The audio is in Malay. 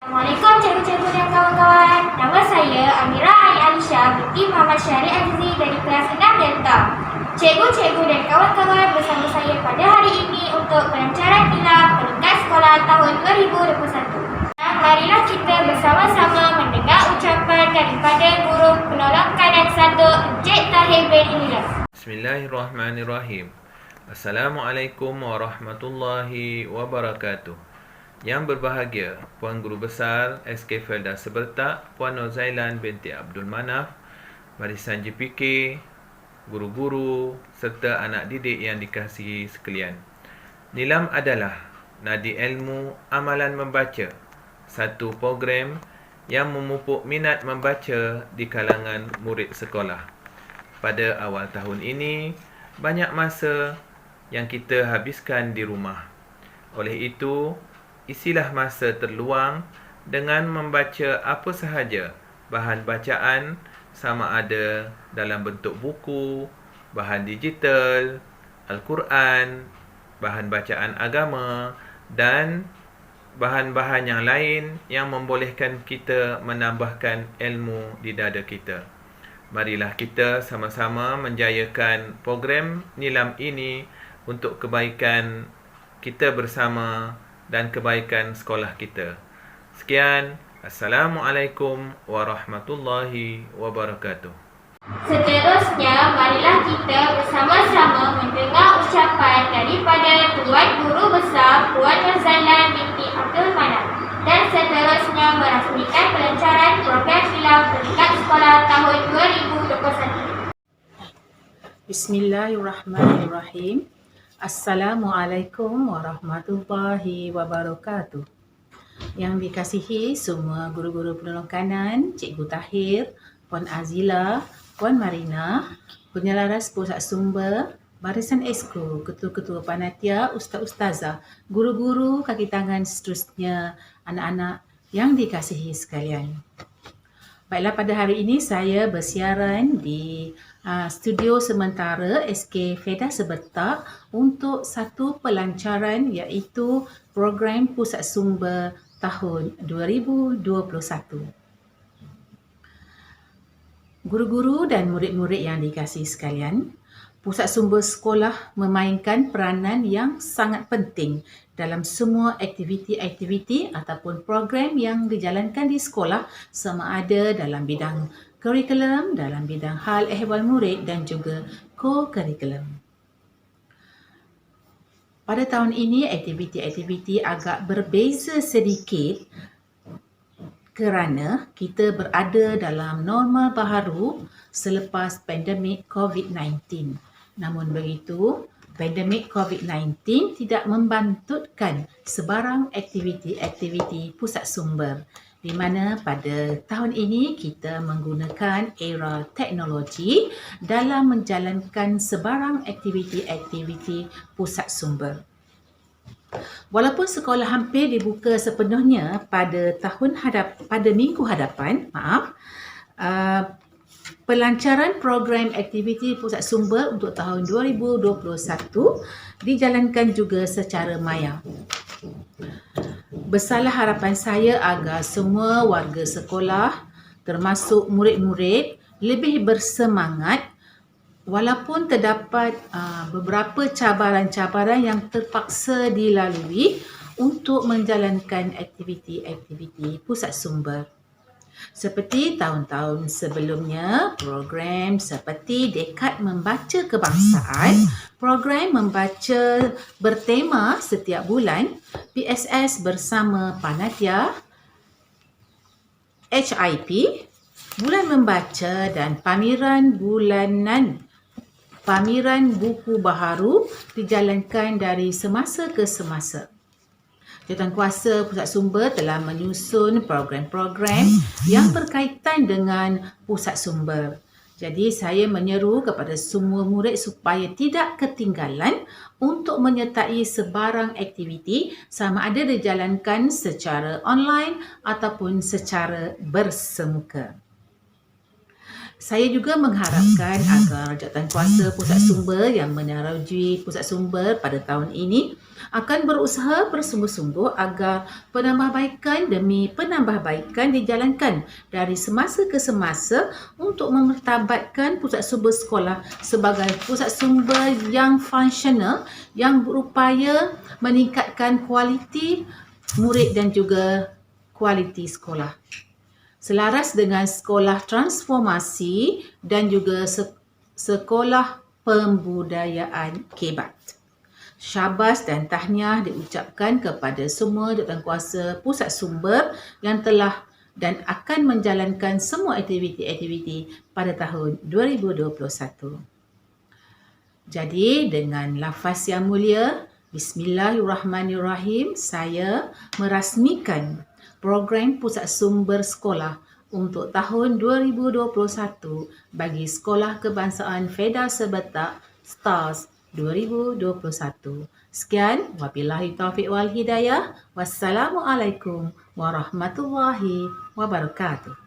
Assalamualaikum cikgu-cikgu dan kawan-kawan. Nama saya Amira Aini Alisha binti Muhammad Syarif Azizi dari kelas 6 Delta. Cikgu-cikgu dan kawan-kawan bersama saya pada hari ini untuk pelancaran nilai peringkat sekolah tahun 2021. Marilah kita bersama-sama mendengar ucapan daripada guru penolong kanan 1 Encik Tahir bin Ilyas. Bismillahirrahmanirrahim. Assalamualaikum warahmatullahi wabarakatuh. Yang berbahagia, Puan Guru Besar SK Felda Sebertak, Puan Nur Zailan binti Abdul Manaf, barisan JPK, guru-guru serta anak didik yang dikasihi sekalian. Nilam adalah nadi ilmu amalan membaca, satu program yang memupuk minat membaca di kalangan murid sekolah. Pada awal tahun ini, banyak masa yang kita habiskan di rumah. Oleh itu, isilah masa terluang dengan membaca apa sahaja bahan bacaan, sama ada dalam bentuk buku, bahan digital, Al-Quran, bahan bacaan agama dan bahan-bahan yang lain yang membolehkan kita menambahkan ilmu di dada kita. Marilah kita sama-sama menjayakan program Nilam ini untuk kebaikan kita bersama dan kebaikan sekolah kita. Sekian, Assalamualaikum warahmatullahi wabarakatuh. Seterusnya, marilah kita bersama-sama mendengar ucapan daripada Tuan Guru Besar Puan Nur Zailan binti Abdul Manaf dan seterusnya merasmikan pelancaran program Nilam peringkat sekolah tahun 2021. Bismillahirrahmanirrahim. Assalamualaikum warahmatullahi wabarakatuh. Yang dikasihi semua guru-guru penolong kanan, Cikgu Tahir, Puan Azila, Puan Marina, penyelaras pusat sumber, barisan esko, ketua-ketua panitia, ustaz-ustazah, guru-guru, kaki tangan seterusnya, anak-anak yang dikasihi sekalian. Baiklah, pada hari ini saya bersiaran di studio sementara SK Felda Sebertak untuk satu pelancaran iaitu program Pusat Sumber tahun 2021. Guru-guru dan murid-murid yang dikasihi sekalian, Pusat Sumber Sekolah memainkan peranan yang sangat penting dalam semua aktiviti-aktiviti ataupun program yang dijalankan di sekolah, sama ada dalam bidang kurikulum, dalam bidang hal ehwal murid dan juga co-kurikulum. Pada tahun ini, aktiviti-aktiviti agak berbeza sedikit kerana kita berada dalam norma baharu selepas pandemik COVID-19. Namun begitu, pandemik COVID-19 tidak membantutkan sebarang aktiviti-aktiviti pusat sumber, di mana pada tahun ini kita menggunakan era teknologi dalam menjalankan sebarang aktiviti-aktiviti pusat sumber. Walaupun sekolah hampir dibuka sepenuhnya pada minggu hadapan, pelancaran program aktiviti pusat sumber untuk tahun 2021 dijalankan juga secara maya. Besarlah harapan saya agar semua warga sekolah, termasuk murid-murid, lebih bersemangat walaupun terdapat beberapa cabaran-cabaran yang terpaksa dilalui untuk menjalankan aktiviti-aktiviti pusat sumber. Seperti tahun-tahun sebelumnya, program seperti Dekad Membaca Kebangsaan, program membaca bertema setiap bulan, PSS bersama panitia, HIP, Bulan Membaca dan pameran bulanan, pameran buku baharu dijalankan dari semasa ke semasa. Jawatankuasa Pusat Sumber telah menyusun program-program yang berkaitan dengan pusat sumber. Jadi saya menyeru kepada semua murid supaya tidak ketinggalan untuk menyertai sebarang aktiviti sama ada dijalankan secara online ataupun secara bersemuka. Saya juga mengharapkan agar Jawatankuasa Pusat Sumber yang menerajui Pusat Sumber pada tahun ini akan berusaha bersungguh-sungguh agar penambahbaikan demi penambahbaikan dijalankan dari semasa ke semasa untuk memartabatkan pusat sumber sekolah sebagai pusat sumber yang fungsional yang berupaya meningkatkan kualiti murid dan juga kualiti sekolah. Selaras dengan sekolah transformasi dan juga sekolah pembudayaan Kebat. Syabas dan tahniah diucapkan kepada semua Jawatankuasa Pusat Sumber yang telah dan akan menjalankan semua aktiviti-aktiviti pada tahun 2021. Jadi dengan lafaz yang mulia, Bismillahirrahmanirrahim, saya merasmikan program Pusat Sumber Sekolah untuk tahun 2021 bagi Sekolah Kebangsaan Fedah Sebetak STARS 2021. Sekian, wabillahi taufiq wal hidayah. Wassalamualaikum warahmatullahi wabarakatuh.